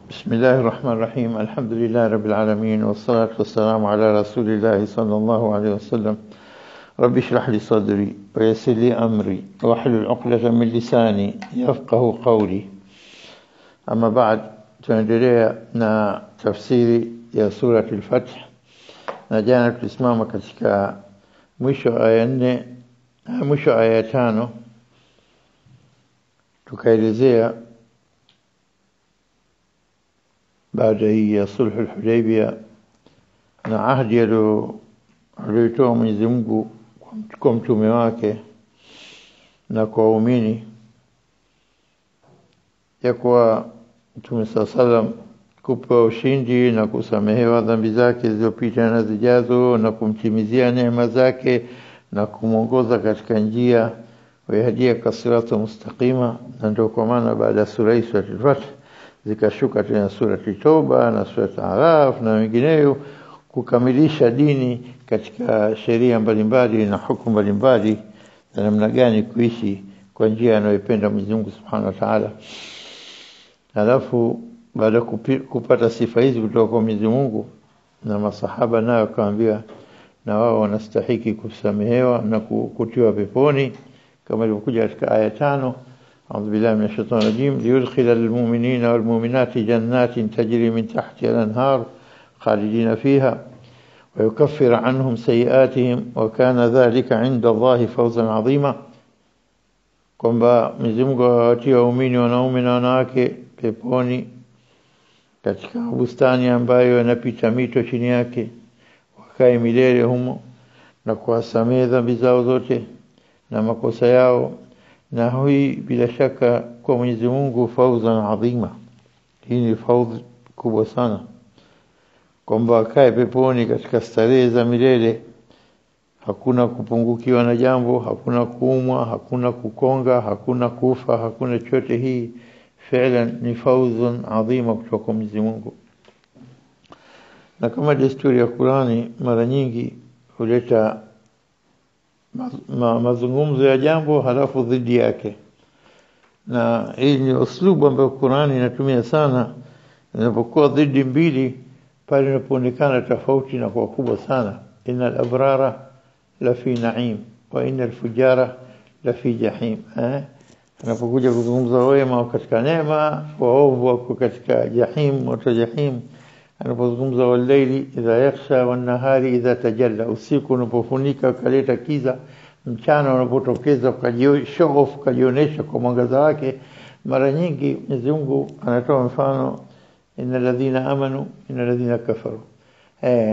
بسم الله الرحمن الرحيم. الحمد لله رب العالمين، والصلاة والسلام على رسول الله صلى الله عليه وسلم. رب اشرح لي صدري ويسر لي أمري واحلل عقدة من لساني يفقه قولي. أما بعد، tunaendelea na tafsiri ya surati al-Fath, na jana tulisimama katika mwisho aya 4, mwisho aya 5, tukaelezea baada ya sulh al-Hudaybiyah na ahadi aliyotoa Mwenyezi Mungu kwa mtume wake na kwa waumini, ya kuwa Mtume sallam kupewa ushindi na kusamehewa dhambi zake zilizopita na zijazo, na kumtimizia neema zake na kumuongoza katika njia wayahadia kasirata mustaqima. Na ndio kwa maana baada ya sura hii, sura al-Fath, zikashuka tena sura Tauba na sura Araf na wengineyo kukamilisha dini katika sheria mbalimbali na hukumu mbalimbali na namna gani kuishi kwa njia anayopenda Mwenyezi Mungu Subhanahu wa Ta'ala. Alafu baada kupata sifa hizi kutoka kwa Mwenyezi Mungu, na masahaba nao kaambiwa na wao wanastahili kusamehewa na kutiwa peponi, kama ilivyokuja katika aya 5, أعوذ بالله من الشيطان الرجيم ليدخل المؤمنين والمؤمنات جنات تجري من تحتها الأنهار خالدين فيها ويكفر عنهم سيئاتهم وكان ذلك عند الله فوزا عظيما. kwamba Mwenyezi Mungu awatie waumini wanaume na wanawake peponi katika bustani ambayo yanapita mito chini yake, wakae milele humo na kuwasamehe dhambi zao zote na makosa yao, na hii bila shaka kwa Mwenyezi Mungu fauzan adhima. Hii ni fauz kubwa sana, kwamba wakae peponi katika starehe za milele, hakuna kupungukiwa na jambo, hakuna kuumwa, hakuna kukonga, hakuna kufa, hakuna chochote. Hii fi'lan ni fauzun adhima kutoka kwa Mwenyezi Mungu. Na kama desturi ya Qur'ani mara nyingi huleta mazungumzo ya jambo halafu dhidi yake, na hii ni uslubu ambao Qur'ani inatumia sana inapokuwa dhidi mbili, pale inapoonekana tofauti na kwa kubwa sana. Innal abrara la fi na'im wa innal fujara la fi jahim. Anapokuja kuzungumza wema katika neema, waovu wako katika jahim, moto jahim. Anapozungumza wal-layli idha yakhsha wan-nahari idha tajalla, usiku unapofunika kaleta kiza, mchana unapotokeza kajionesha kwa mwangaza wake. Mara nyingi Mwenyezi Mungu anatoa mfano innal ladhina amanu innal ladhina kafaru,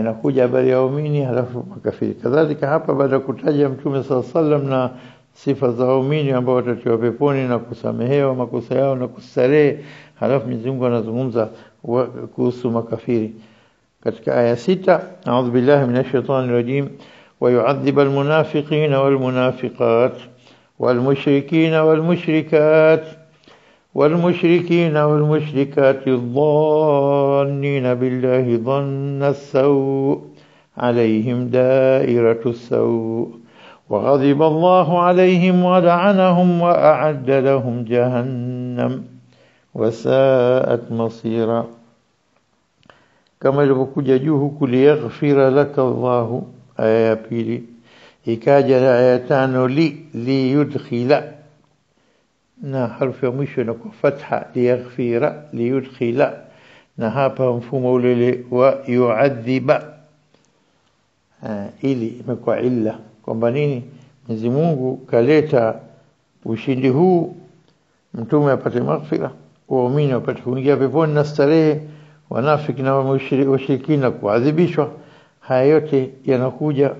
nakuja habari ya waumini halafu makafiri. Kadhalika hapa baada ya kutaja Mtume sallam na sifa za waumini ambao watatiwa peponi na kusamehewa makosa yao na kustarehe, halafu Mwenyezi Mungu anazungumza kuhusu makafiri katika aya 6, a'udhu billahi minash shaitani rajim, wa yu'adhib al-munafiqina wal-munafiqat wal-mushrikina wal-mushrikat والمشركين والمشركات الظانين بالله ظن السوء عليهم دائرة السوء وغضب الله عليهم ولعنهم وأعد لهم جهنم وساءت مصيرا. كما ilivyokuja juu huku liyaghfira laka Allah, aya ya pili ikaja aya 5 liyudkhila, na harfu ya mwisho na kwa fatha liyaghfira liyudkhila, na hapa mfumo ule wa yu'adhiba ili imekuwa illa, kwamba nini? Mwenyezi Mungu kaleta ushindi huu mtume apate maghfira, waumini wapate kuingia peponi na starehe, wanafiki na washirikina kuadhibishwa. Haya yote yanakuja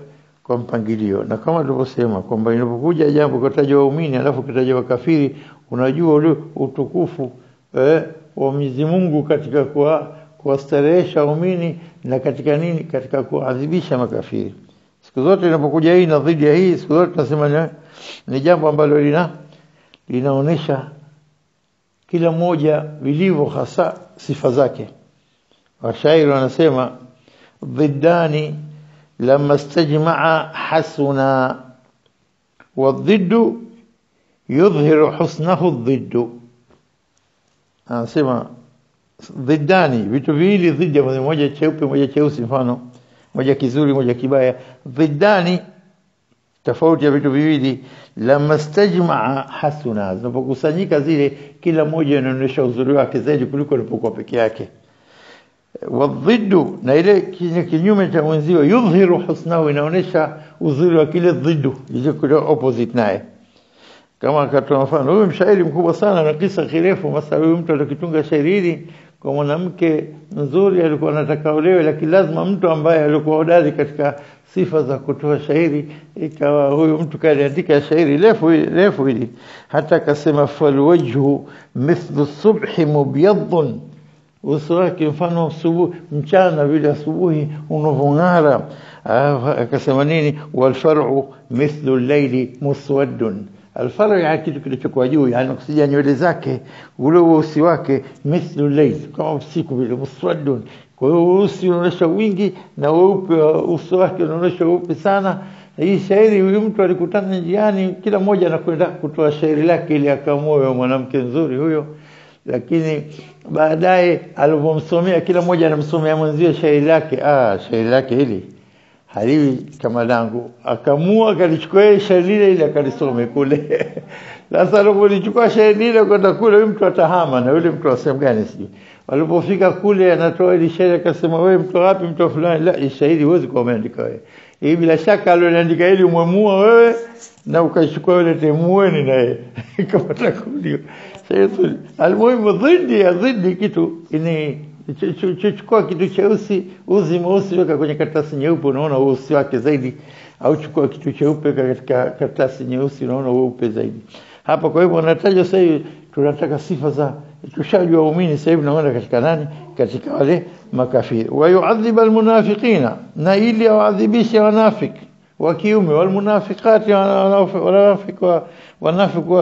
kwa mpangilio, na kama tulivyosema kwamba inapokuja jambo kutaja waumini alafu kutaja wakafiri, unajua ule utukufu wa Mwenyezi Mungu katika kuwastarehesha waumini na katika nini, katika kuadhibisha makafiri. Siku zote inapokuja hii na dhidi ya hii, siku zote tunasema ni jambo ambalo linaonesha kila mmoja vilivyo hasa sifa zake. Washairi wanasema dhiddani لما استجمع حسنا والضد يظهر حسنه الضد. anasema Dhiddani, vitu viwili dhidi, moja cheupe moja cheusi, mfano moja kizuri moja kibaya. Dhiddani, tofauti ya vitu viwili. Lama stajmaa hasuna, zinapokusanyika zile, kila moja inaonyesha uzuri wake zaidi kuliko ilipokuwa peke yake. Wadhiddu, na ile kinyume cha mwenzio, yudhiru husnahu, inaonyesha uzuri wa kile dhiddu, ile opposite naye. Kama akatoa mfano, huyu mshairi mkubwa sana na kisa kirefu, masala huyu mtu alikitunga shairi hili kwa mwanamke nzuri, alikuwa anataka olewe, lakini lazima mtu ambaye alikuwa hodari katika sifa za kutoa shairi. Ikawa huyu mtu kaliandika shairi refu hili, hata akasema falwajhu mithlu subhi mubyadun, uso wake mfano asubuhi, mchana vile asubuhi unavyong'ara. Akasema nini? Walfar'u mithlu al-layli muswaddun, alfar'u ya kitu kilichokuwa juu, yani kusija nywele zake, ule usi wake, mithlu al-layl, kama usiku vile, muswaddun. Kwa hiyo usi unaonyesha wingi na weupe, uso wake unaonyesha weupe sana. Hii shairi, huyu mtu alikutana njiani, kila mmoja anakwenda kutoa shairi lake ili akamoe mwanamke nzuri huyo, lakini baadaye alipomsomea, kila mmoja anamsomea mwenzio shairi lake, shairi lake hili haliwi kama langu, akamua akalichukua shairi ile akalisome kule. Sasa alipochukua shairi ile kwenda kule, yule mtu atahama, na yule mtu asema gani sijui. Walipofika kule, anatoa ile shairi akasema, wewe mtu wapi? Mtu fulani. La, shairi huwezi kuandika wewe hii, bila shaka aliandika ili umwemua wewe na ukachukua yule temueni naye kama takudio. Sasa almuhimu dhidi kitu ini, chukua kitu cheusi, uzi mweusi, weka kwenye karatasi nyeupe, unaona usi wake zaidi, au chukua kitu cheupe katika karatasi nyeusi, unaona weupe zaidi. Hapa kwa hivyo nataja sasa hivi tunataka sifa za, tushajua waumini sasa hivi naona katika nani? Katika wale makafiri. Wa yu'adhib almunafiqina, na ili awadhibishe wanafiki wa kiume, wal munafiqati, wanafiki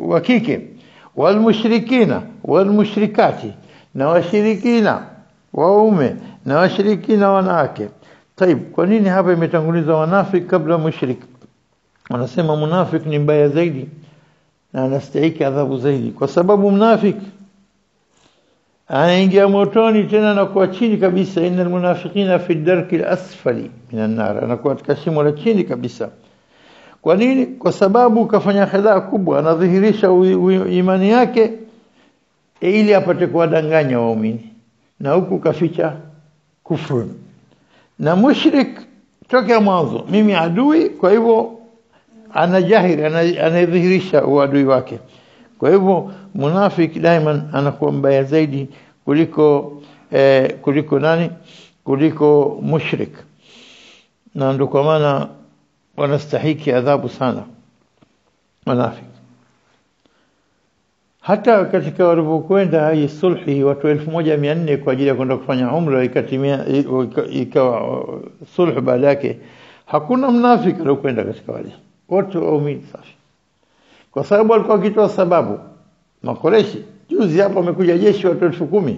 wa kike, wal mushrikina wal mushrikati, na washirikina waume na washirikina wanawake. Taib, kwa nini hapa imetangulizwa wanafiki kabla mushrik? Wanasema munafiki ni mbaya zaidi na anastahili adhabu zaidi, kwa sababu mnafiki anaingia motoni tena na kuwa chini kabisa. Innal munafiqina fi ad-darki al-asfali minan nar, anakuwa katika shimo la chini kabisa. Kwa nini? Kwa sababu kafanya khidaa kubwa, anadhihirisha imani yake ili apate kuwadanganya waumini, na huku kaficha kufuru. Na mushrik tokea mwanzo mimi adui, kwa hivyo anajahiri, anadhihirisha uadui wake. Kwa hivyo munafiki daima anakuwa mbaya zaidi kuliko nani? Kuliko mushrik. Na ndio kwa maana wanastahiki adhabu sana munafiki. Hata katika walipokwenda hii sulhi, watu 1400 kwa ajili ya kwenda kufanya umra, ikatimia ikawa sulhu baada yake, hakuna mnafiki aliyokwenda katika wale wote, waumini safi, kwa sababu walikuwa wakitoa sababu. Makoreshi juzi hapa wamekuja jeshi watu 10,000,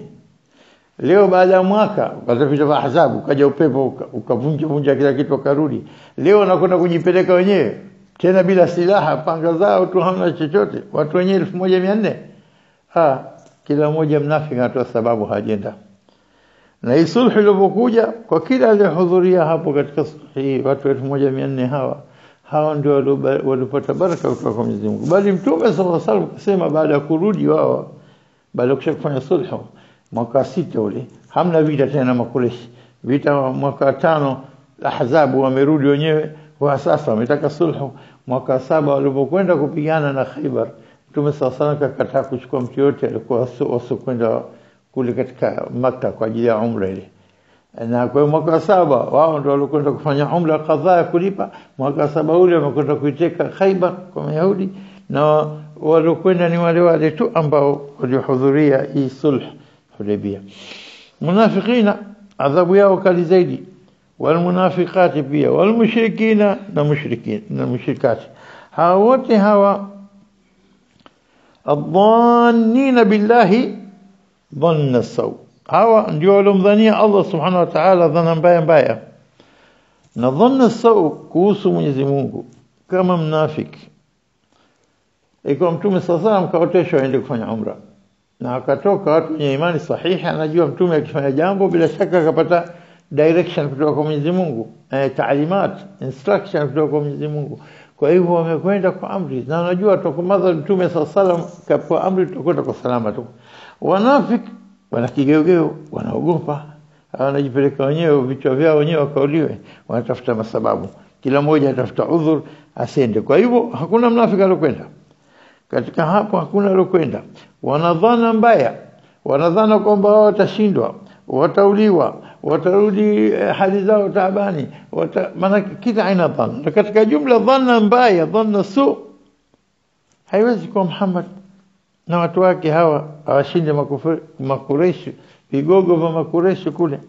leo baada ya mwaka baada vita vya Ahzab kaja upepo ukavunja kila kitu, akarudi leo wanakwenda kujipeleka wenyewe tena bila silaha, panga zao tu, hamna chochote, watu wenyewe 1400. Kila mmoja mnafiki anatoa sababu hajenda. Na hii sulhu ilipokuja, kwa kila aliyehudhuria hapo katika hii watu 1400 hawa ndio walipata baraka kutoka kwa Mwenyezi Mungu. Bali Mtume sallallahu alaihi wasallam kusema baada ya kurudi wao, baada ya kufanya sulhu mwaka 6 ule, hamna vita tena Makureshi. Vita mwaka 5 Ahzab wamerudi wenyewe, wa sasa wametaka sulhu. Mwaka 7 walipokwenda kupigana na Khaybar, Mtume sallallahu alaihi wasallam akakataa kuchukua mtu yote alikuwa wasokwenda kule katika Makkah kwa ajili ya umra ile. Na kwa mwaka 7 wao ndio walikwenda kufanya umra kadhaa kulipa. Mwaka 7 ule wamekwenda kuiteka Khaybar kwa Wayahudi, na walikwenda ni wale tu ambao walihudhuria hii sulh Hudaybiyah. Munafiqina adhabu yao kali zaidi, wal munafiqati pia, wal mushrikina na mushrikati. Hawa wote hawa adhannina billahi dhanna saw, hawa ndio walomdhania Allah subhanahu wa ta'ala dhana mbaya. Na dhanna saw kuhusu Mwenyezi Mungu kama mnafiki. Iko Mtume sallallahu alayhi wasallam kaoteshwa aende kufanya umra, na akatoka watu wenye imani sahihi, anajua mtume akifanya jambo bila shaka akapata direction kutoka kwa Mwenyezi Mungu, taalimat, instruction kutoka kwa Mwenyezi Mungu. Kwa hivyo wamekwenda kwa amri, na unajua tukomadha mtume sallallahu kwa amri tutakwenda kwa salama tu. Wanafiki wana kigeugeu, wanaogopa, wanajipeleka wenyewe vichwa vyao wenyewe wakauliwe, wanatafuta masababu, kila mmoja atafuta udhur asende. Kwa hivyo hakuna mnafiki alokwenda katika hapo, hakuna alokwenda. Wanadhana mbaya, wanadhana kwamba wao watashindwa, watauliwa, watarudi hali zao taabani, maana kila aina dhanna. Na katika jumla dhanna mbaya, dhanna su, haiwezi kuwa Muhammad na watu wake hawa awashinde makureshi, vigogo vya makureshi kule,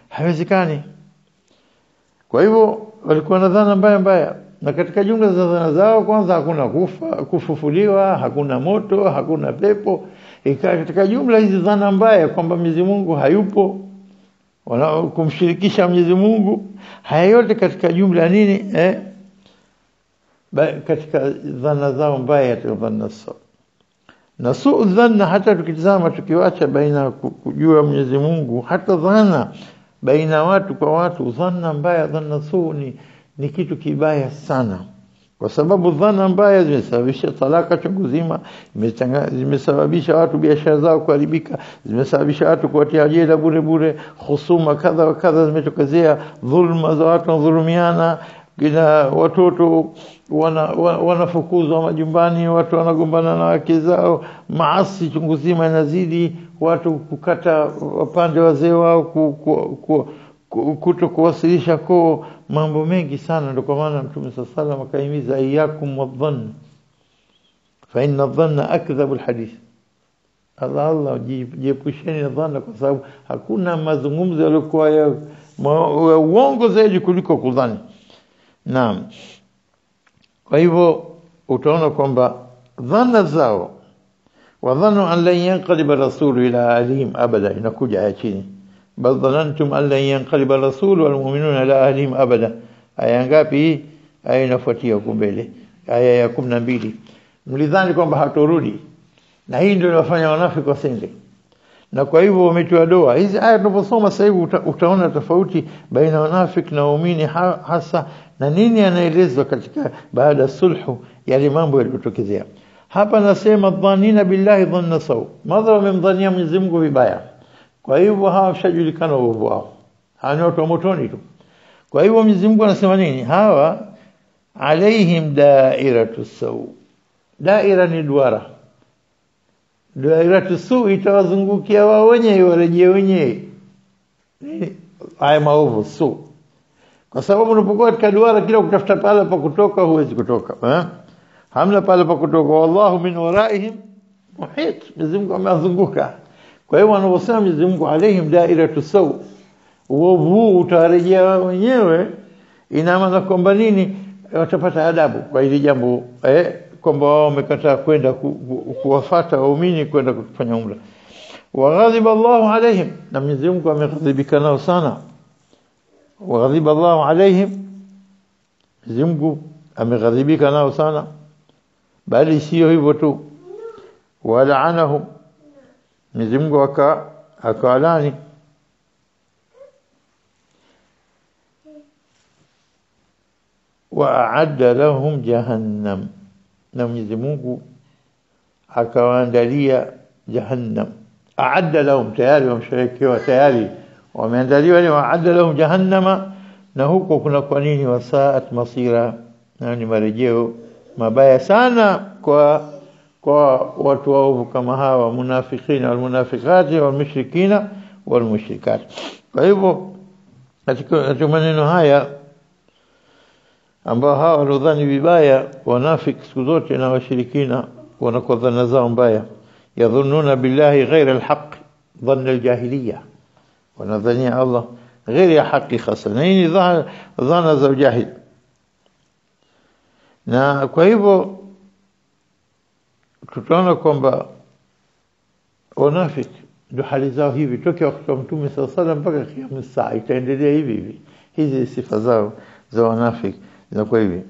haiwezekani. Kwa hivyo walikuwa na dhana mbaya mbaya, na katika jumla za dhana zao, kwanza hakuna kufufuliwa, hakuna moto, hakuna pepo. Katika jumla hizi dhana mbaya kwamba Mwenyezi Mungu hayupo, kumshirikisha Mwenyezi Mungu, haya yote katika jumla nini, katika dhana zao mbaya, dhanna sawa na suu dhanna. Hata tukitazama tukiwacha baina kujua Mwenyezi Mungu, hata dhana baina watu kwa watu, dhanna mbaya, dhanna suu ni kitu kibaya sana, kwa sababu dhana mbaya zimesababisha talaka chungu zima, zimesababisha watu biashara zao kuharibika, zimesababisha watu kuwatia jela bure bure, husuma kadha wa kadha zimetokezea, dhulma za watu wanadhulumiana, kina watoto wanafukuzwa majumbani, watu wanagombana na wake zao, maasi chungu zima inazidi, watu kukata wapande wazee wao, kutokuwasilisha kwa mambo mengi sana. Ndio kwa maana Mtume sallallahu alayhi wasallam akaimiza iyakum wadhann fa inna dhanna akdhabu alhadith. Allah jiepusheni na dhanna, kwa sababu hakuna mazungumzo yaliokuwa ya uongo zaidi kuliko kudhani. Naam. Kwa hivyo utaona kwamba dhanna zao, wadhanu an lan yanqaliba rasulu ila alihim abada, inakuja aya chini, bal dhanantum an lan yanqaliba rasulu wal mu'minuna ila alihim abada. Aya ngapi? Aya inafuatia huko mbele, aya ya 12. Mlidhani kwamba hatorudi, na hii ndio inafanya wanafiki wasende. Na kwa hivyo wametoa doa. Hizi aya tunaposoma sasa hivi utaona tofauti baina wanafiki na waumini, hasa na nini anaelezwa katika baada sulhu, yale mambo yaliyotokezea. Hapa nasema dhanina billahi dhanna saw, madha wamemdhania Mwenyezi Mungu vibaya. Kwa hivyo hawa washajulikana uovu wao, hawa ni watu wa motoni tu. Kwa hivyo Mwenyezi Mungu anasema nini? Hawa alaihim dairatu saw, daira ni duara, dairatu saw itawazungukia wao wenyewe, warejee wenyewe haya maovu saw. Kwa sababu unapokuwa katika duara, kila kutafuta pale pa kutoka huwezi kutoka, hamna pale pa kutoka. Wallahu min waraihim muhit, Mwenyezi Mungu amezunguka. Kwa hiyo wanaposema Mwenyezi Mungu alaihim dairatu saw, uovu utarejea wenyewe, ina maana kwamba nini? Watapata adabu kwa hili jambo, kwamba wao wamekataa kwenda kuwafuata waumini kwenda kufanya umra. Wa ghadiba Allahu alaihim, na Mwenyezi Mungu ameghadhibika nao sana. Wa ghadiba Allahu alaihim, Mwenyezi Mungu ameghadhibika nao sana. Bali sio hivyo tu, wa la'anahum, Mwenyezi Mungu akawalani. Wa a'adda lahum jahannam, na Mwenyezi Mungu akawaandalia jahannam. A'adda lahum, tayari wamshirikiwa, tayari wameandaliwa ni wa'adda lahum jahannama. Na huko kuna kwa nini? Wasaat masira, na ni marejeo mabaya sana kwa watu waovu kama hawa, munafiqina wal munafiqati wal mushrikina wal mushrikat. Kwa hivyo katika maneno haya ambao hawa walodhani vibaya, wanafiki siku zote na washirikina wanakuwa dhana zao mbaya, yadhunnuna billahi ghayra alhaq dhanna aljahiliya, wanadhania Allah ghairi ya haki hasa, na hii dhana za ujahil. Na kwa hivyo tutaona kwamba wanafiki ndio hali zao hivi tokea wakati wa Mtume sallallahu alaihi wasallam mpaka kiyama saa itaendelea hivi hivi. Hizi sifa zao za wanafiki zinakuwa hivi.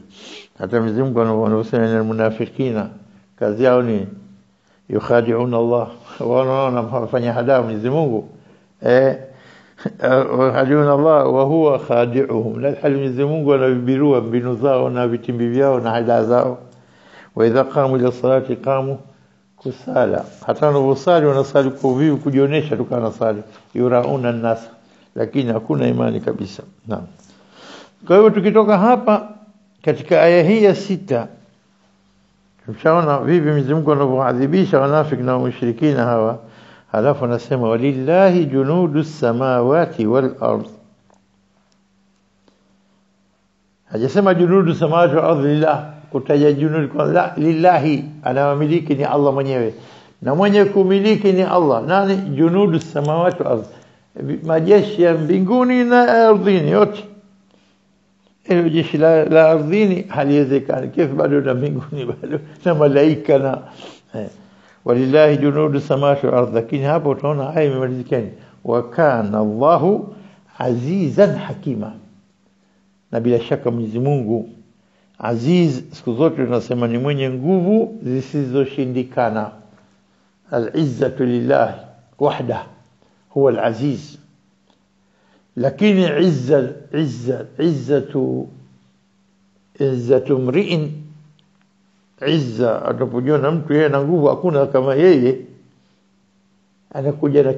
Hata Mwenyezi Mungu anaposema na munafikina, kazi yao ni yukhadi'una Allah, wanaona wanafanya hadaa Mwenyezi Mungu. Yukhadi'una Allah wa huwa khadi'uhum, la hali Mwenyezi Mungu anabirua mbinu zao na vitimbi vyao na hadaa zao. Wa idha qamu ila salati qamu kusala, hata wanaposali wanasali kwa uvivu, kujionesha tu kana sali, yurauna an-nas, lakini hakuna imani kabisa. Naam. Kwa hiyo tukitoka hapa katika aya hii ya 6 tunaona vipi Mwenyezi Mungu anavyoadhibisha wanafiki na mushrikina hawa. Halafu anasema walillahi junudus samawati wal ard. Hajasema junudus samawati wal ard lillah, kutaja junud kwa la, lillahi, anamiliki ni Allah mwenyewe, na mwenye kumiliki ni Allah. Nani? Junudus samawati wal ard, majeshi ya mbinguni na ardhini yote. Ile jeshi la ardhini haliwezekani, kifu bado na mbinguni bado na malaika na walillahi junudu samawati wal ardh. Lakini hapo tunaona aya imemalizikani, wa kana Allahu azizan hakima, na bila shaka Mwenyezi Mungu aziz, siku zote tunasema ni mwenye nguvu zisizoshindikana. Al-izzatu lillahi wahda huwa al-aziz. Lakini izzatu mri'in, izza atapojiona mtu yeye na nguvu hakuna kama yeye, anakuja na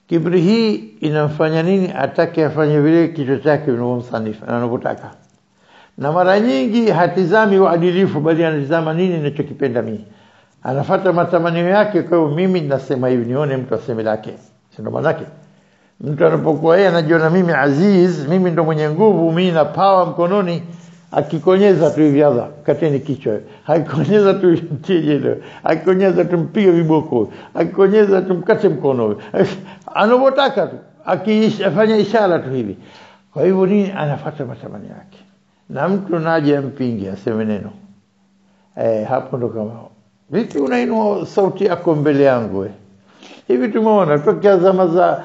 kibri hii inamfanya nini? Atake afanye vile kichwa chake vinavyomsanifu anavyotaka, na mara nyingi hatizami uadilifu, bali anatizama nini ninachokipenda mimi, anafuata matamanio yake. Kwa hiyo mimi ninasema hivi, nione mtu aseme lake, ndio maana yake. Mtu anapokuwa yeye anajiona mimi aziz, mimi ndo mwenye nguvu, mimi na power mkononi, akikonyeza tu hivi Allah kateni kichwa, akikonyeza tu tije, akikonyeza tumpige viboko, akikonyeza tumkate mkono, anapotaka tu, akifanya ishara tu hivi. Kwa hivyo nini? Anafuata matamanio yake, na mtu naje ampinge aseme neno, hapo ndo kama vipi unainua sauti yako mbele yangu hivi. Tumeona tokea zama za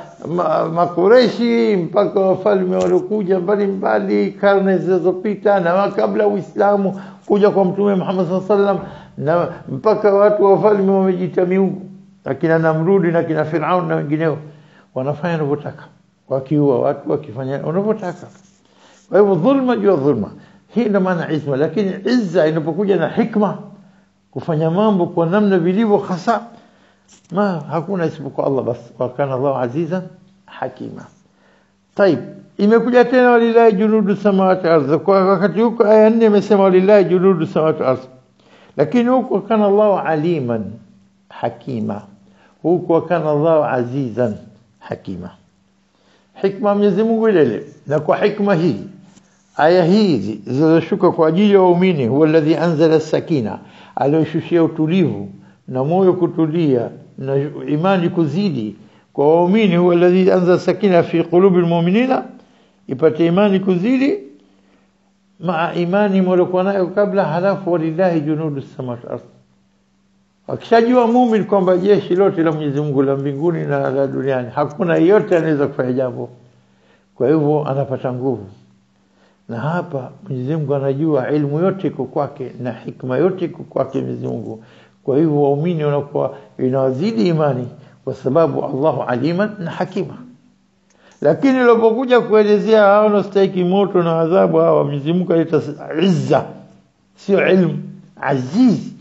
Makureishi mpaka wafalme waliokuja mbalimbali karne zilizopita, na kabla Uislamu kuja kwa Mtume Muhammad sallallahu alaihi wasallam, na mpaka watu wafalme wamejiita miungu, akina Namrudi na kina Firaun na wengineo, wanafanya wanavyotaka, wakiua watu, wakifanya wanavyotaka. Kwa hivyo dhulma juu ya dhulma, hii ndio maana izma. Lakini izza inapokuja na hikma, kufanya mambo kwa namna vilivyo hasa, ما hakuna isipokuwa Allah bas. Wa kana Allah azizan hakima. طيب, imekuja tena walillahi junudu samawati wal ardh. Kwa wakati huko aya 4 imesema walillahi junudu samawati wal ardh, lakini huko kana Allah aliman hakima, huko kana Allah azizan hakima. Hikma Mwenyezi Mungu ile, na kwa hikma hii aya hizi zilizoshuka kwa ajili ya waumini, huwa alladhi anzala as-sakina, aliyoshushia utulivu na moyo kutulia na imani kuzidi kwa waumini. Huwa alladhi anzala sakina fi qulubi almu'minina, ipate imani kuzidi maa imani walikuwa nayo kabla. Halafu walillahi junudu samawati wal ardh, akishajua muumini kwamba jeshi lote la Mwenyezi Mungu la mbinguni na la duniani, hakuna yote anaweza kufanya jambo, kwa hivyo anapata nguvu. Na hapa Mwenyezi Mungu anajua ilmu yote iko kwake na hikma yote iko kwake Mwenyezi Mungu. Kwa hivyo waumini wanakuwa inawazidi imani, kwa sababu Allahu aliman na hakima. Lakini unapokuja kuelezea hao wanaostahili moto na adhabu, hawa Mwenyezi Mungu aleta izza, sio ilmu. Aziz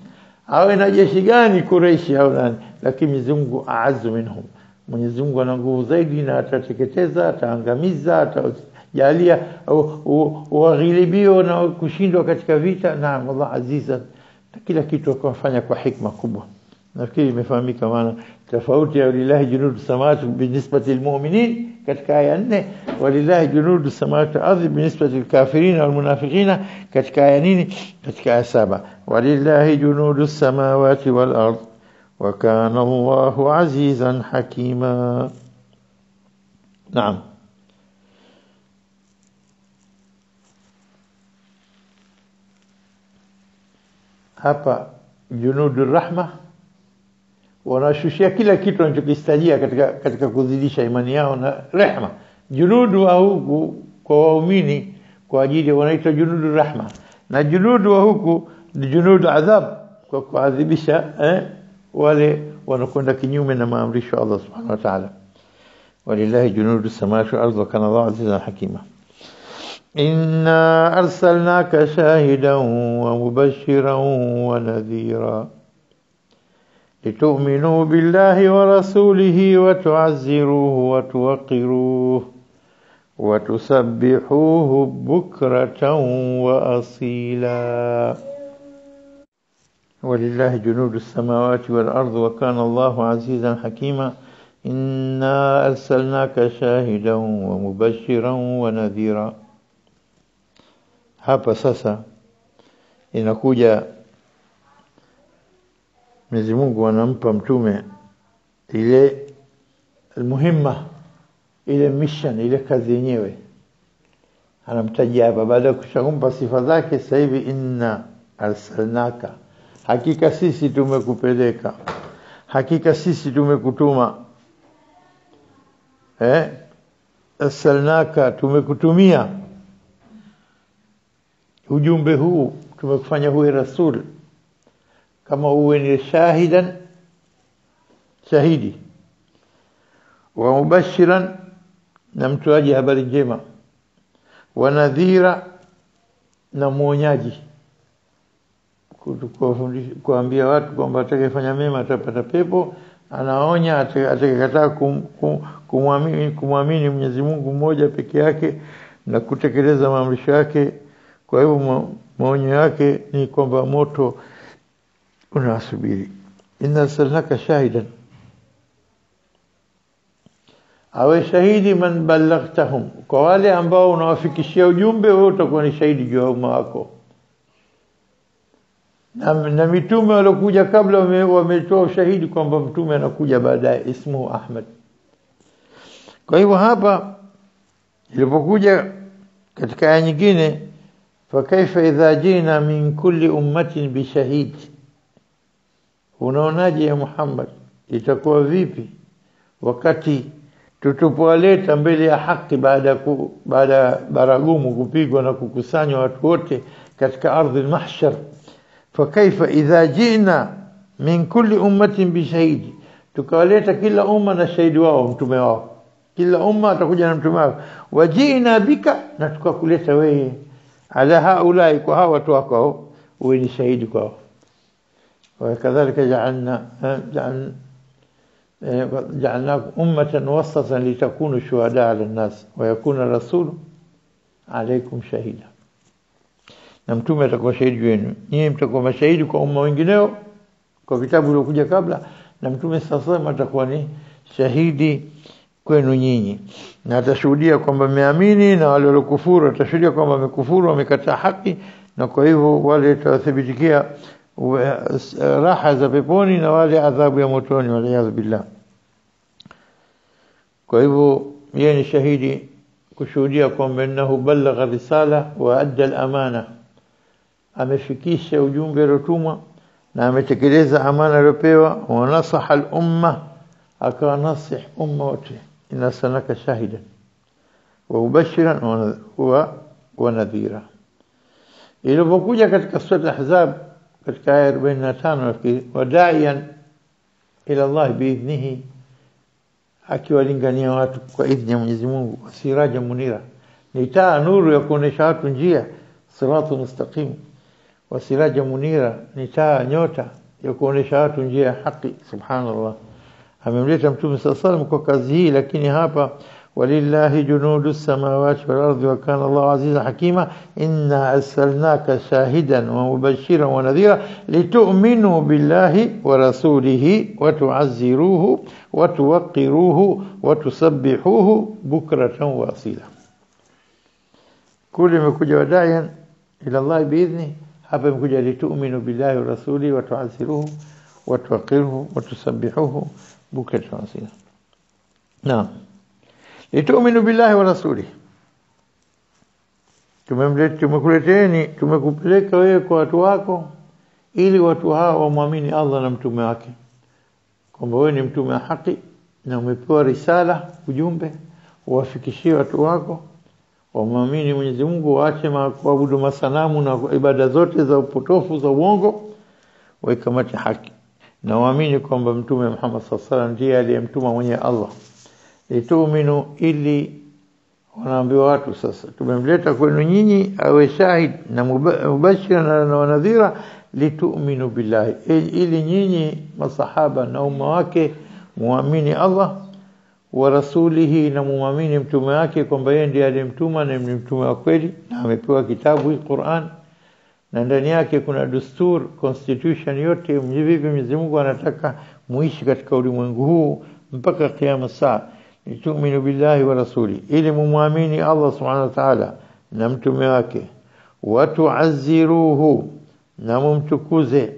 awe na jeshi gani Quraishi au nani, lakini Mwenyezi Mungu aazu minhum. Mwenyezi Mungu ana nguvu zaidi, na atateketeza, ataangamiza, atajalia waghilibio na kushindwa katika vita. Naam, Allah azizan, kila kitu akafanya kwa hikma kubwa. Nafikiri imefahamika maana tofauti ya lillahi junudu samawati binisbati almu'minin katika aya 4, walillahi junudu samawati wal ardhi binisbati alkafirin wal munafiqina katika aya nini? Katika aya 7, walillahi junudu samawati wal ardh wa kana Allahu azizan hakima. Naam. Hapa junudu rahma wanashushia kila kitu wanachokistajia katika kuzidisha imani yao na rehma. Junudu wa huku kwa waumini kwa ajili wanaitwa junudu rahma, na junudu wa huku ni junudu adhab, kwa kuadhibisha wale wanakwenda kinyume na maamrisho Allah subhanahu wa ta'ala. Walillahi junudu samawati wal ardi wa kana Allahu azizan hakima. Inna arsalnaka shahidan wa mubashiran wa nadhira litu'minu billahi wa rasulihi wa tu'azziruhu wa tuwaqqiruhu wa tusabbihuhu bukratan wa asila. ولله جنود السماوات والأرض وكان الله عزيزا حكيما. إنا أرسلناك شاهدا ومبشرا ونذيرا. hapa sasa inakuja Mwenyezi Mungu anampa mtume ile muhimma, ile mission, ile kazi yenyewe anamtajia hapa baada ya kushampa sifa zake. Sasa hivi inna arsalnaka, hakika sisi tumekupeleka, hakika sisi tumekutuma. Arsalnaka, tumekutumia ujumbe huu, tumekufanya huwe rasul, kama uwe ni shahidan, shahidi, wa mubashiran, na mtoaji habari njema, wa nadhira, na muonyaji, kuambia watu kwamba atakayefanya mema atapata pepo, anaonya atakayekataa kumwamini Mwenyezi Mungu mmoja peke yake na kutekeleza maamrisho yake. Kwa hivyo maonyo yake ni kwamba moto unasubiri. Inna arsalnaka shahidan, awe shahidi man ballaghthahum, kwa wale ambao unawafikishia ujumbe, wewe utakuwa ni shahidi juu ya umma wako. Na mitume waliokuja kabla wametoa ushahidi kwamba mtume anakuja baadaye, ismuhu Ahmad. Kwa hivyo hapa ilipokuja katika aya nyingine, fa kaifa idha jina min kulli ummatin bishahid, unaonaje ya Muhammad, itakuwa vipi wakati tutupowaleta mbele ya haki baada baragumu kupigwa na kukusanywa watu wote katika ardhi al-mahshar. Fa kaifa idha jina min kulli ummatin bishahid, tukawaleta kila umma na shahidi wao, mtume wao. Kila umma atakuja na mtume wao. Wajina bika, na tukakuleta wewe ala haulai, kwa hawa watu wako, wewe ni shahidi kwao. وكذلك جعلناكم أمة وسطا لتكونوا شهداء على الناس ويكون الرسول عليكم شهيدا. na mtume atakuwa shahidi wenu, nyinyi mtakuwa mashahidi kwa umma wengineo kwa vitabu vilivyokuja kabla, na mtume sasa atakuwa ni shahidi kwenu nyinyi, na atashuhudia kwamba mmeamini, na wale waliokufuru atashuhudia kwamba wamekufuru, wamekataa haki, na kwa hivyo wale watathibitikia raha za peponi na wale adhabu ya motoni, waliaadhu billah. Kwa hivyo yeye ni shahidi kushuhudia kwamba innahu ballagha risala wa adda al-amana, amefikisha ujumbe uliotumwa na ametekeleza amana aliyopewa. Wa nasaha al-umma, akanasih umma wote. Inna sanaka shahidan wa mubashiran wa nadhira. Ilipokuja katika sura Ahzab katika aya 45, wadaiyan ila Allah biidhnihi, akiwalingania watu kwa idhni ya Mwenyezi Mungu. Siraja munira, ni taa nuru ya kuonesha watu njia, siratu mustaqim. Wa siraja munira, ni taa nyota ya kuonesha watu njia ya haki. Subhanallah, amemleta mtume sallallahu alayhi wasallam kwa kazi hii. Lakini hapa walillahi junudu samawati wal ardi wa kana Allahu azizan hakima. Inna arsalnaka shahidan wa mubashiran wa nadhira litu'minu billahi wa rasulihi wa tu'azziruhu wa tuwaqqiruhu wa tusabbihuhu bukratan wa asila. Kule imekuja wadaiyan ila Allah biidhni, hapa imekuja litu'minu billahi wa rasulihi wa tu'azziruhu wa tuwaqqiruhu wa tusabbihuhu bukratan wa asila. Naam, litu'minu billahi wa rasulihi, tumekuleteni, tumekupeleka wewe kwa watu wako ili watu hao wamwamini Allah na mtume wake, kwamba wewe ni mtume wa haki na umepewa risala, ujumbe uwafikishie watu wako, wamwamini Mwenyezi Mungu, waache kuabudu masanamu na ibada zote za upotofu za uongo, waikamate haki. na waamini kwamba mtume Muhammad sallallahu alaihi wasallam ndiye aliyemtuma mwenye Allah. Litu'minu, ili wanaambiwa watu sasa tumemleta kwenu nyinyi awe shahid na mubashira na nadhira, litu'minu billahi, ili nyinyi masahaba na umma wake muamini Allah wa rasulihi, na muamini mtume wake kwamba yeye ndiye aliyemtuma na ni mtume wa kweli na amepewa kitabu hii Qur'an, na ndani yake kuna desturi, constitution yote vipi Mwenyezi Mungu anataka muishi katika ulimwengu huu mpaka kiyama saa. Litu'minu billahi wa rasuli, ili muamini Allah subhanahu wa ta'ala na mtume wake, watu'azziruhu, na mumtukuze,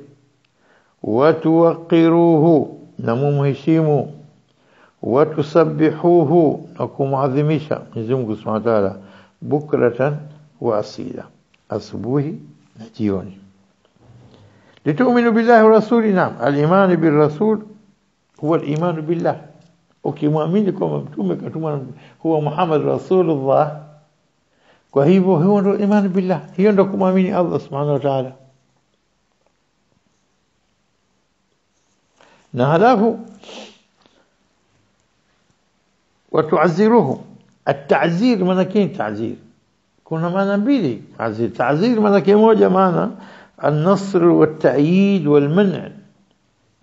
watuwaqiruhu, na mumheshimu, watusabbihuhu, na kumuadhimisha Mwenyezi Mungu subhanahu wa ta'ala, bukratan wa asila, asubuhi na jioni. Litu'minu billahi wa rasuli, naam, al-iman bil rasul huwa al-iman billah. Ukimwamini kwamba mtume katumwa huwa Muhammad Rasulullah, kwa hivyo huo ndio imani billah, hiyo ndio kumwamini Allah subhanahu wa ta'ala. Na halafu watu'azziruhu. At-ta'zir maana yake ta'zir, kuna maana mbili. Ta'zir maana yake moja, maana an-nasr wat-ta'yid wal-man',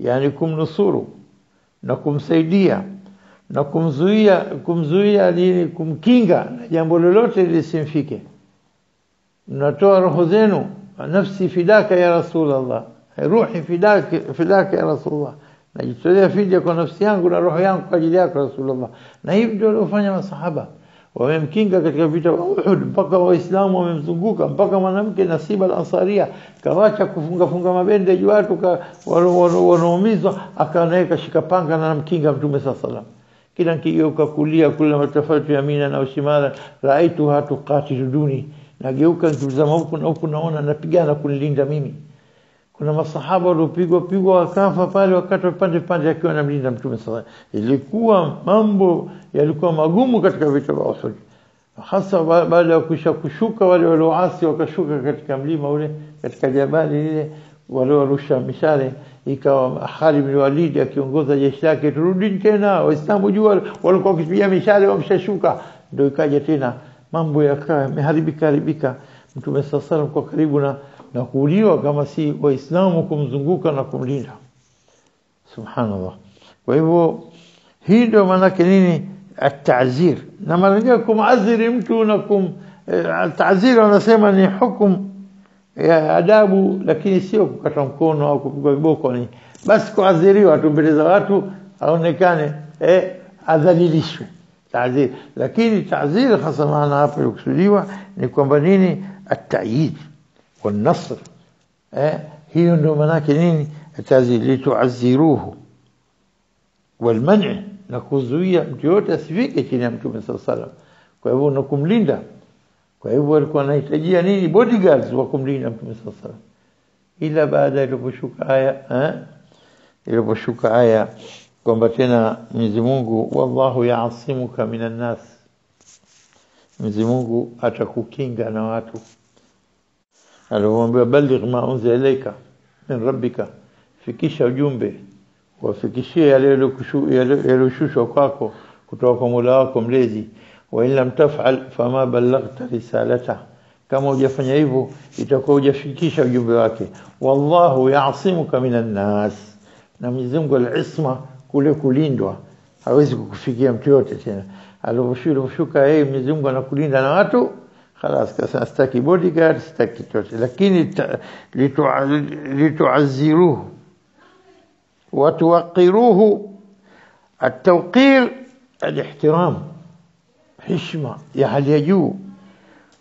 yani kumnusuru na kumsaidia na kumzuia ili kumkinga na jambo lolote lisimfike. Natoa roho zenu, nafsi fidaka ya Rasulullah, ruhi fidaka ya Rasulullah, najitolea fidia kwa nafsi yangu na roho yangu kwa ajili yako Rasulullah. Na hivi ndio waliofanya masahaba, wamemkinga katika vita vya Uhud, mpaka waislamu wamemzunguka, mpaka mwanamke Nasiba al-Ansaria kawacha kufunga mabende watu wanaumizwa, akaanaweka shikapanga na namkinga mtume sallallahu alaihi wasallam. Kila nikigeuka kulia kula matafatu yamina na ushimala, raaitu hatu qatilu duni, nageuka nikitazama huku na huku naona napigana kunilinda mimi. Kuna masahaba waliopigwa wakafa pale wakati pande akiwa anamlinda mtume sallallahu alaihi wasallam. Ilikuwa mambo yalikuwa magumu katika vita vya Uhud, hasa baada ya kushuka wale walioasi, wakashuka katika mlima ule, katika jabali lile, waliorusha mishale, ikawa Khalid bin Walid akiongoza jeshi lake, turudi tena waislamu jua walikuwa wakipiga mishale wameshashuka. Ndio ikaja tena mambo yakawa yameharibika. Mtume sallallahu alaihi wasallam kwa karibu na kuuliwa, kama si waislamu kumzunguka na kumlinda. Subhanallah. Kwa hivyo hii ndio maana yake nini at-ta'zir. Na mara nyingi kumaziri mtu na at-ta'zir wanasema ni hukumu ya adabu, lakini sio kukata mkono au kupigwa viboko, ni basi kuadhiriwa tu mbele za watu aonekane adhalilishwe, ta'zir. Lakini ta'zir hasa maana hapa yukusudiwa ni kwamba nini at-ta'yid wal-nasr. hiyo ndio maana yake nini at-ta'zir, litu'azziruhu wal-man', na kuzuia mtu yote asifike chini ya mtume sallallahu alaihi wasallam. Kwa hivyo na kumlinda. Kwa hivyo walikuwa wanahitajia nini bodyguards wa kumlinda mtume sallallahu alaihi wasallam. Ila baada iliposhuka aya kwamba tena Mwenyezi Mungu, wallahu ya'asimuka minan nas, Mwenyezi Mungu atakukinga na watu. Aliwaambia baligh ma unzila ilayka min rabbika, fikisha ujumbe, wafikishie yale yaliyoshushwa kwako kutoka kwa Mola wako mlezi. Wa in lam taf'al fama ballaghta risalata, kama hujafanya hivyo itakuwa hujafikisha ujumbe wake. Wallahu ya'asimuka minan nas, na Mwenyezi Mungu al-isma, kule kulindwa, hawezi kukufikia mtu yote tena. Aliposhuka Mwenyezi Mungu anakulinda na watu, خلاص kasa sitaki bodyguard, sitaki chochote. Lakini litu'azziruhu wa tuwaqiruhu. At-tawqir al-ihtiram, heshima ya hali ya juu,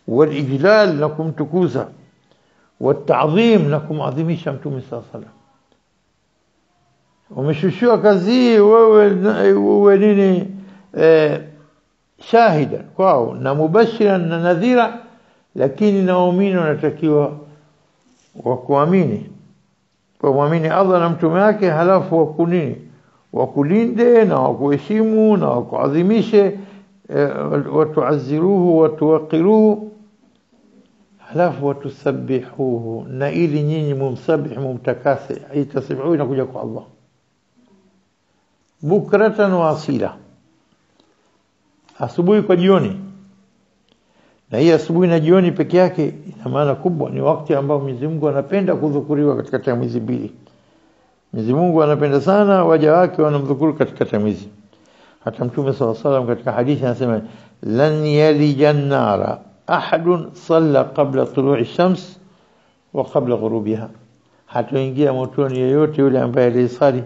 wal-ijlal, na kumtukuza, wat-ta'dhim, na kumadhimisha mtume sallallahu alaihi wasallam. Umeshushiwa kazi wewe nini shahida kwao na mubashira na nadhira, lakini na waumini wanatakiwa wakuamini, kwa muamini Allah na mtume wake, halafu wakunini wakulinde na wakuheshimu na wakuadhimishe, watu'azziruhu watuwaqiruhu, halafu watusabbihuhu, na ili nyinyi mumsabih mumtakase. Hii tasbihu inakuja kwa Allah. bukratan wa asila, asubuhi kwa jioni. Na hii asubuhi na jioni peke yake ina maana kubwa. Ni wakati ambao Mwenyezi Mungu anapenda kudhukuriwa katika miezi mbili. Mwenyezi Mungu anapenda sana waja wake wanamdhukuru katika miezi. Hata Mtume sallallahu alaihi wasallam katika hadithi anasema lan yalijan nara ahadun salla qabla tulu'i shams wa qabla ghurubiha, hataingia motoni yeyote yule ambaye alisali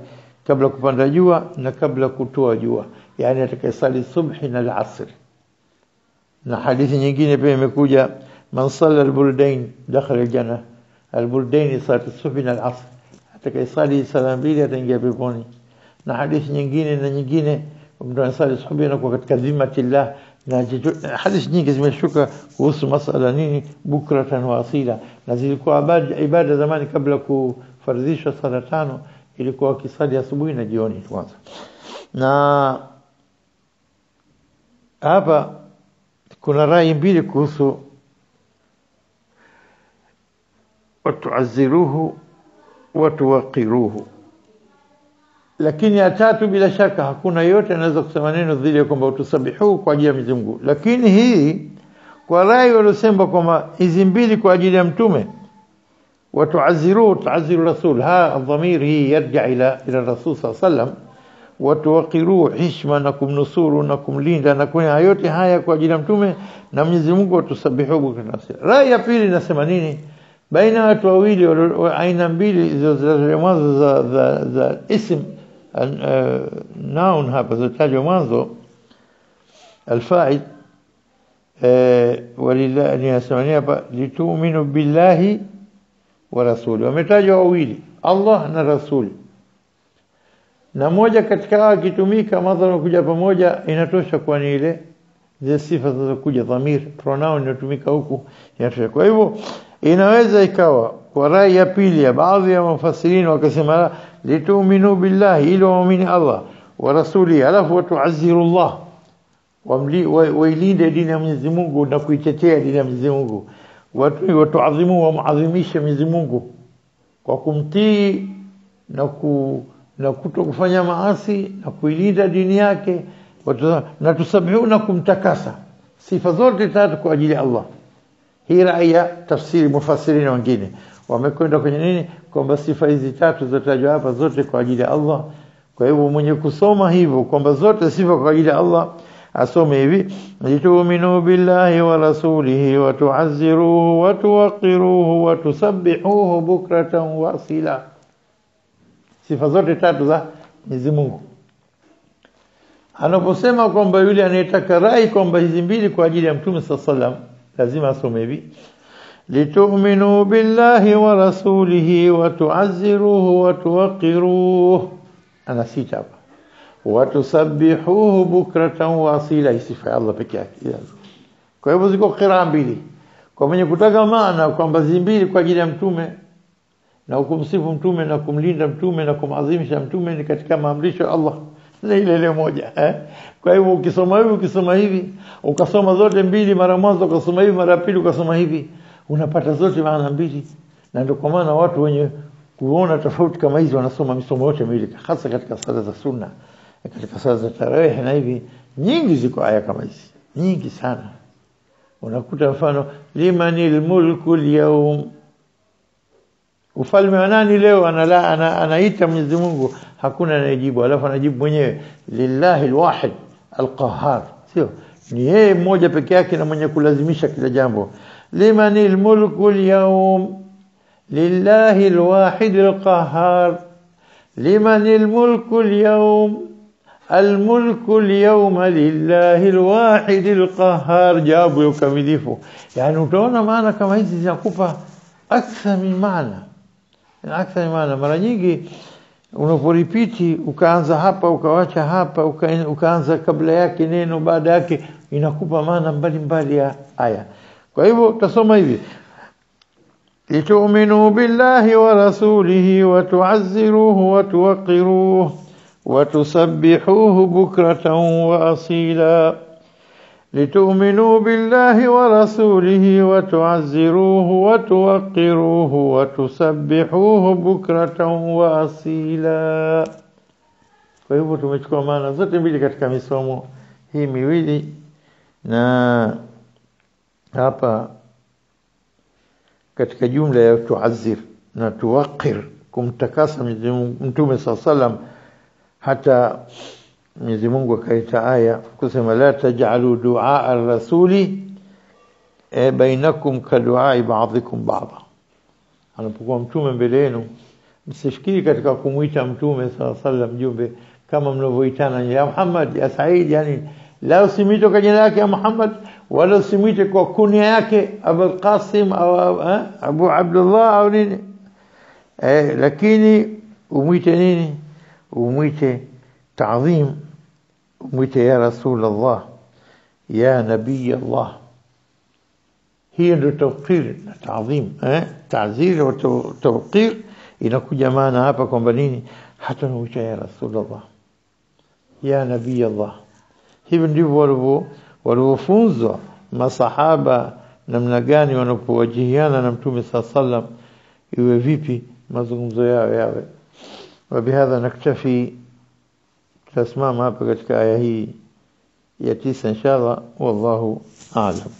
kabla kupanda jua na kabla kutoa jua, yani atakayesali subhi na al-asr. Na hadithi nyingine pia imekuja man salla al-burdain dakhala al-janna, al-burdain salat subhi na al-asr, atakayesali sala mbili ataingia peponi. Na hadithi nyingine na nyingine mtu anasali subhi na kwa katika dhimmatillah. Na hadithi nyingi zimeshuka kuhusu masala nini bukratan wa asila, na zilikuwa ibada zamani kabla kufaradhishwa sala tano, ilikuwa kisali asubuhi na jioni kwanza. Na hapa kuna rai mbili kuhusu watuaziruhu watuwaqiruhu, lakini ya tatu bila shaka hakuna yote anaweza kusema neno dhidi ya kwamba utusabihu kwa ajili ya Mwenyezi Mungu. Lakini hii kwa rai waliosema kwamba hizi mbili kwa ajili ya mtume, watuaziruhu tuaziru rasul, dhamir hii yarja ila rasul sallallahu alaihi wasallam, watuwaqiruhu hishma na kumnusuru na kumlinda, na kuna yote haya kwa ajili ya mtume na Mwenyezi Mungu, watusabihu kwa nasira. Rai ya pili nasema nini? Baina watu wawili aina mbili za mwanzo za ism noun hapa zitajwa mwanzo alfa'il, walillahi yasmani hapa litu'minu billahi wa rasuli, wametajwa wawili Allah na rasul, na moja katika hao kitumika madhara kuja pamoja inatosha kwa ni ile zile sifa zinazokuja dhamir pronoun inatumika huku inatosha. Kwa hivyo inaweza ikawa kwa rai ya pili ya baadhi ya mufassirin wakasema litu'minu billahi, ila muamini Allah wa rasuli, alafu watu'azziru Allah, wailinde dini ya Mwenyezi Mungu na kuitetea dini ya Mwenyezi Mungu, watu'azimu wa muadhimisha Mwenyezi Mungu kwa kumtii na kutokufanya maasi na kuilinda dini yake, na tusabihu na kumtakasa. Sifa zote tatu kwa ajili ya Allah. Hii rai ya tafsiri mufassirin wengine wamekwenda kwenye nini, kwamba sifa hizi tatu zotajwa hapa zote kwa ajili ya Allah. Kwa hivyo mwenye kusoma hivyo kwamba zote sifa kwa ajili ya Allah asome hivi litu'minu billahi wa rasulihi wa tu'azziruhu wa tuwaqiruhu wa tusabbihuhu bukratan wa asila. Sifa zote tatu za Mwenyezi Mungu. Anaposema kwamba yule anayetaka rai kwamba hizi mbili kwa ajili ya Mtume sallallahu alaihi wasallam lazima asome hivi litu'minu billahi wa rasulihi wa tu'azziruhu wa tuwaqiruhu, ana sita hapa, wa tusabbihuhu bukratan wa asila, sifa ya Allah pekee yake. Kwa hivyo ziko qiraa mbili kwa mwenye kutaka maana kwamba hizi mbili kwa ajili ya mtume na kumsifu mtume na kumlinda mtume na kumadhimisha mtume ni katika maamrisho ya Allah na ile moja. Kwa hivyo ukisoma hivi ukasoma zote mbili mara mwanzo, ukasoma hivi mara pili, ukasoma hivi, unapata zote maana mbili. Na ndio kwa maana watu wenye kuona tofauti kama hizi wanasoma misomo yote miwili, hasa katika sala za sunna, katika sala za tarawih na hivi. Nyingi ziko aya kama hizi, nyingi sana. Unakuta mfano limanil mulku al-yawm, ufalme wa nani leo? Anaita Mwenyezi Mungu, hakuna anayejibu, alafu anajibu mwenyewe lillahi alwahid alqahhar, sio ni yeye mmoja peke yake na mwenye kulazimisha kila jambo. Limanil mulku alyawm lillahi alwahid alqahhar, limanil mulku alyawm الملك اليوم لله الواحد القهار. جابوا يكمليفوا. يعني utaona maana kama hizi zinakupa akthar min maana, akthar min maana. Mara nyingi unaporipiti ukaanza hapa ukawacha hapa ukaanza kabla yake neno baada yake, inakupa maana mbalimbali ya aya. Kwa hivyo tutasoma hivi litu'minu billahi wa rasulihi wa tu'azziruhu wa tuwaqiruhu وتسبحوه بكرة وأصيلا. لتؤمنوا بالله ورسوله وتعزروه وتوقروه وتسبحوه بكرة وأصيلا. Kwa hivyo tumechukua maana zote mbili katika misomo hii miwili, na hapa katika jumla ya tuazir na tuwaqir, kumtakasa Mtume sallam, hata Mwenyezi Mungu akaita aya kusema la taj'alu du'a ar-rasuli bainakum ka du'a ba'dikum ba'da. Anapokuwa mtume mbele yenu, msifikiri katika kumuita Mtume sallam jumbe kama mnavyoitana ya Muhammad, ya Said, yani la usimite kwa jina lake ya Muhammad, wala usimite kwa kunia yake Abu Qasim au Abu Abdullah au nini, lakini umuite nini? Umuite ta'zim, umuite ya Rasulullah, ya Nabii Allah. Hii ndio tawqir na ta'zim. Ta'zir wa tawqir inakuja maana hapa kwamba nini? Hata umuite ya Rasulullah, ya Nabii Allah. Hivi ndivyo walivyofunzwa masahaba namna gani wanapowajihiana na Mtume sallam, iwe vipi mazungumzo yao yawe. Wabihadha naktafi, tusimama hapa katika aya hii ya 9 inshallah. Wallahu a'lam.